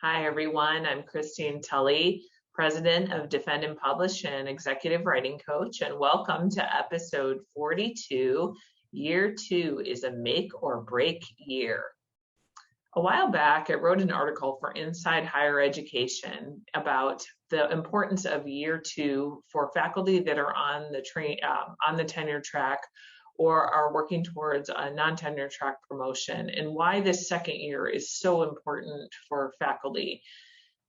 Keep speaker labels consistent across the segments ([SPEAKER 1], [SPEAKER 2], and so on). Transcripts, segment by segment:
[SPEAKER 1] Hi, everyone. I'm Christine Tulley, President of Defend and Publish and Executive Writing Coach, and welcome to episode 42. Year 2 is a make or break year. A while back, I wrote an article for Inside Higher Education about the importance of year 2 for faculty that are on the tenure track or are working towards a non-tenure track promotion, and why this second year is so important for faculty.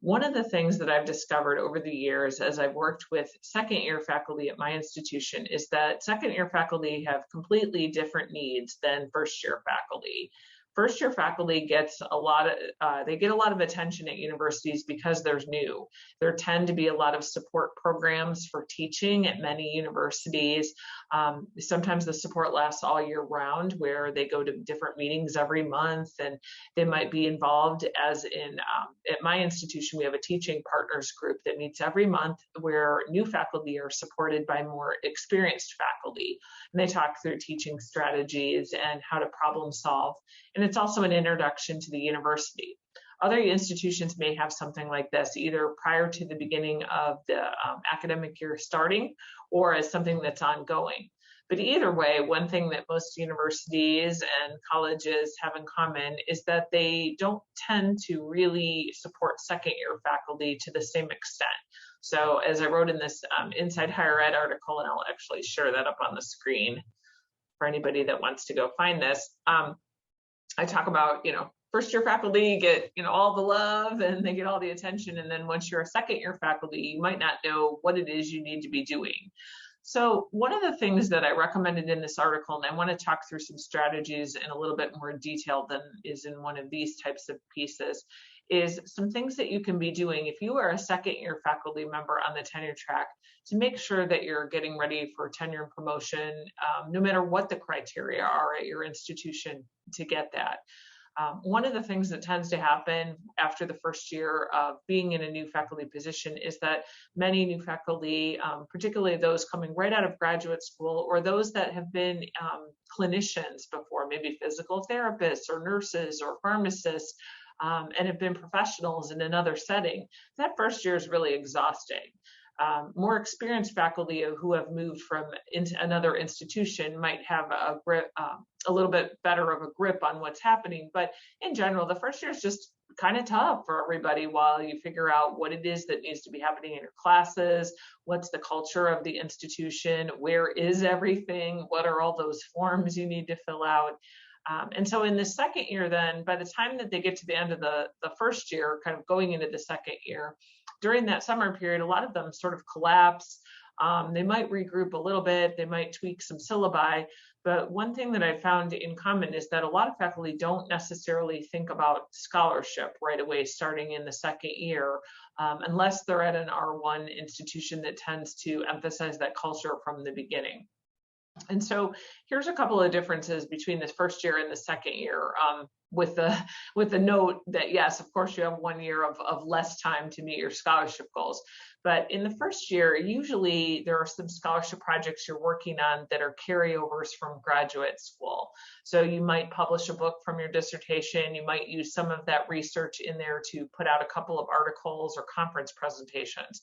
[SPEAKER 1] One of the things that I've discovered over the years as I've worked with second year faculty at my institution is that second year faculty have completely different needs than first year faculty. First year faculty gets they get a lot of attention at universities because they're new. There tend to be a lot of support programs for teaching at many universities. Sometimes the support lasts all year round, where they go to different meetings every month, and they might be involved at my institution, we have a teaching partners group that meets every month where new faculty are supported by more experienced faculty. And they talk through teaching strategies and how to problem solve. And it's also an introduction to the university. Other institutions may have something like this, either prior to the beginning of the academic year starting or as something that's ongoing. But either way, one thing that most universities and colleges have in common is that they don't tend to really support second year faculty to the same extent. So as I wrote in this Inside Higher Ed article, and I'll actually share that up on the screen for anybody that wants to go find this, I talk about, first year faculty get, all the love and they get all the attention. And then once you're a second year faculty, you might not know what it is you need to be doing. So one of the things that I recommended in this article, and I want to talk through some strategies in a little bit more detail than is in one of these types of pieces, is some things that you can be doing if you are a second year faculty member on the tenure track to make sure that you're getting ready for tenure and promotion, no matter what the criteria are at your institution to get that. One of the things that tends to happen after the first year of being in a new faculty position is that many new faculty, particularly those coming right out of graduate school or those that have been clinicians before, maybe physical therapists or nurses or pharmacists, and have been professionals in another setting, that first year is really exhausting. More experienced faculty who have moved from into another institution might have a little bit better of a grip on what's happening. But in general, the first year is just kind of tough for everybody while you figure out what it is that needs to be happening in your classes, what's the culture of the institution, where is everything, what are all those forms you need to fill out. And so in the second year, then, by the time that they get to the end of the first year, kind of going into the second year, during that summer period, a lot of them sort of collapse. They might regroup a little bit, they might tweak some syllabi, but one thing that I found in common is that a lot of faculty don't necessarily think about scholarship right away starting in the second year, unless they're at an R1 institution that tends to emphasize that culture from the beginning. And so here's a couple of differences between this first year and the second year, with the note that, yes, of course, you have 1 year of less time to meet your scholarship goals. But in the first year, usually there are some scholarship projects you're working on that are carryovers from graduate school. So you might publish a book from your dissertation. You might use some of that research in there to put out a couple of articles or conference presentations.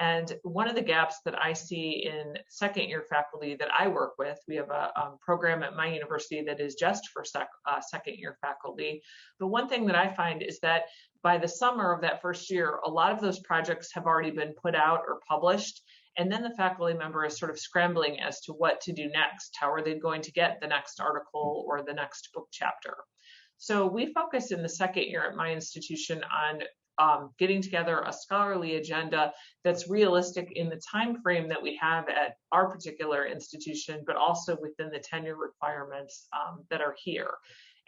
[SPEAKER 1] And one of the gaps that I see in second year faculty that I work with, we have a program at my university that is just for second year faculty. But one thing that I find is that by the summer of that first year, a lot of those projects have already been put out or published. And then the faculty member is sort of scrambling as to what to do next. How are they going to get the next article or the next book chapter? So we focus in the second year at my institution on getting together a scholarly agenda that's realistic in the time frame that we have at our particular institution, but also within the tenure requirements that are here.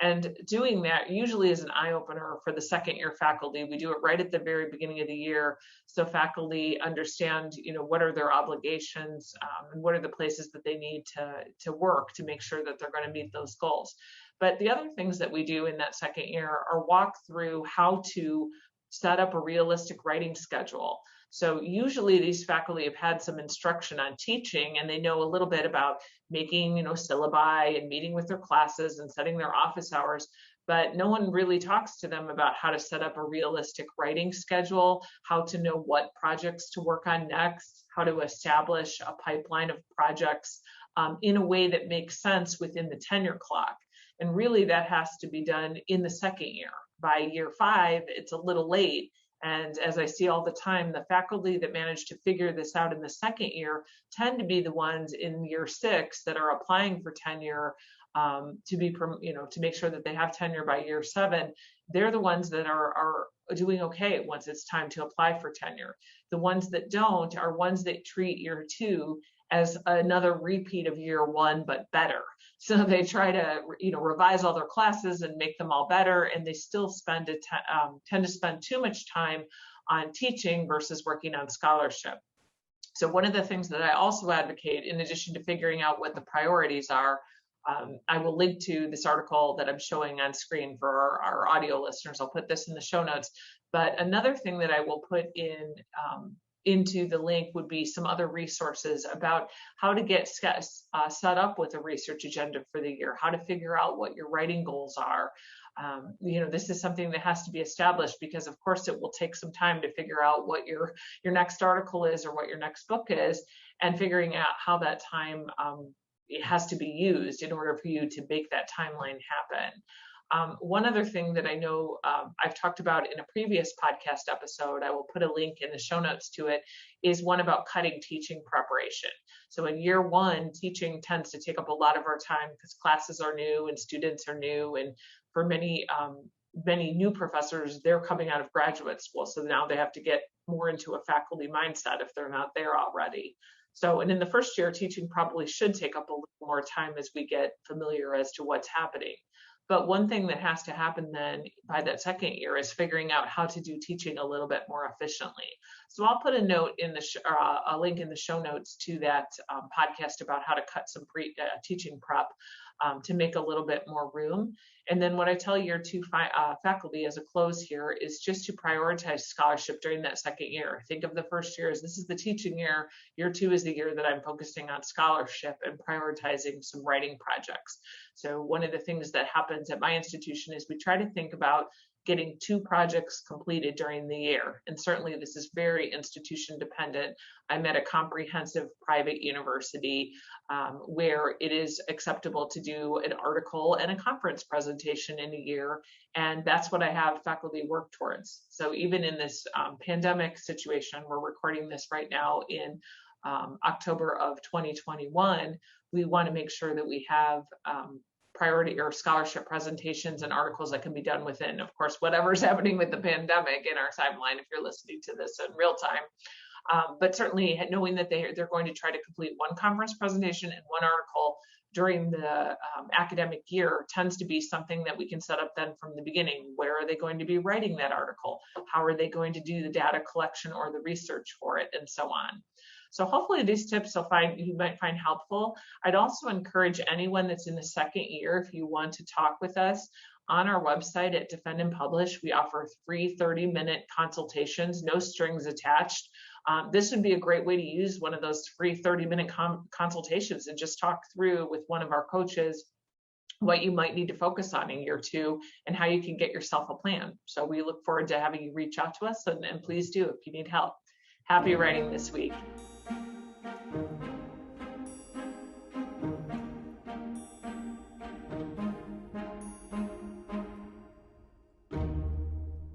[SPEAKER 1] And doing that usually is an eye-opener for the second year faculty. We do it right at the very beginning of the year, so faculty understand, what are their obligations and what are the places that they need to work to make sure that they're going to meet those goals. But the other things that we do in that second year are walk through how to set up a realistic writing schedule. So usually these faculty have had some instruction on teaching and they know a little bit about making, syllabi and meeting with their classes and setting their office hours. but no one really talks to them about how to set up a realistic writing schedule, how to know what projects to work on next, how to establish a pipeline of projects in a way that makes sense within the tenure clock. And really that has to be done in the second year. By year 5, it's a little late. And as I see all the time, the faculty that manage to figure this out in the second year tend to be the ones in year 6 that are applying for tenure to make sure that they have tenure by year 7. They're the ones that are doing okay once it's time to apply for tenure. The ones that don't are ones that treat year 2 as another repeat of year 1, but better. So they try to, revise all their classes and make them all better, and they still tend to spend too much time on teaching versus working on scholarship. So one of the things that I also advocate, in addition to figuring out what the priorities are, I will link to this article that I'm showing on screen for our audio listeners. I'll put this in the show notes. But another thing that I will put into the link would be some other resources about how to get set up with a research agenda for the year, how to figure out what your writing goals are. This is something that has to be established because, of course, it will take some time to figure out what your next article is or what your next book is, and figuring out how that time it has to be used in order for you to make that timeline happen. One other thing that I know I've talked about in a previous podcast episode, I will put a link in the show notes to it, is one about cutting teaching preparation. So in year 1, teaching tends to take up a lot of our time because classes are new and students are new. And for many new professors, they're coming out of graduate school. So now they have to get more into a faculty mindset if they're not there already. So, and in the first year, teaching probably should take up a little more time as we get familiar as to what's happening. But one thing that has to happen then by that second year is figuring out how to do teaching a little bit more efficiently. So I'll put a note in a link in the show notes to that podcast about how to cut some teaching prep to make a little bit more room. And then what I tell year 2 faculty as a close here is just to prioritize scholarship during that second year. Think of the first year as this is the teaching year. Year 2 is the year that I'm focusing on scholarship and prioritizing some writing projects. So one of the things that happens at my institution is we try to think about getting 2 projects completed during the year. And certainly this is very institution dependent. I'm at a comprehensive private university where it is acceptable to do an article and a conference presentation in a year. And that's what I have faculty work towards. So even in this pandemic situation, we're recording this right now in October of 2021, we want to make sure that we have priority or scholarship presentations and articles that can be done within, of course, whatever's happening with the pandemic in our timeline if you're listening to this in real time. But certainly knowing that they're going to try to complete 1 conference presentation and 1 article during the academic year tends to be something that we can set up then from the beginning. Where are they going to be writing that article? How are they going to do the data collection or the research for it, and so on. So hopefully these tips you might find helpful. I'd also encourage anyone that's in the second year, if you want to talk with us, on our website at Defend and Publish, we offer free 30-minute consultations, no strings attached. This would be a great way to use one of those free 30-minute consultations and just talk through with one of our coaches what you might need to focus on in year 2 and how you can get yourself a plan. So we look forward to having you reach out to us, and please do if you need help. Happy writing this week.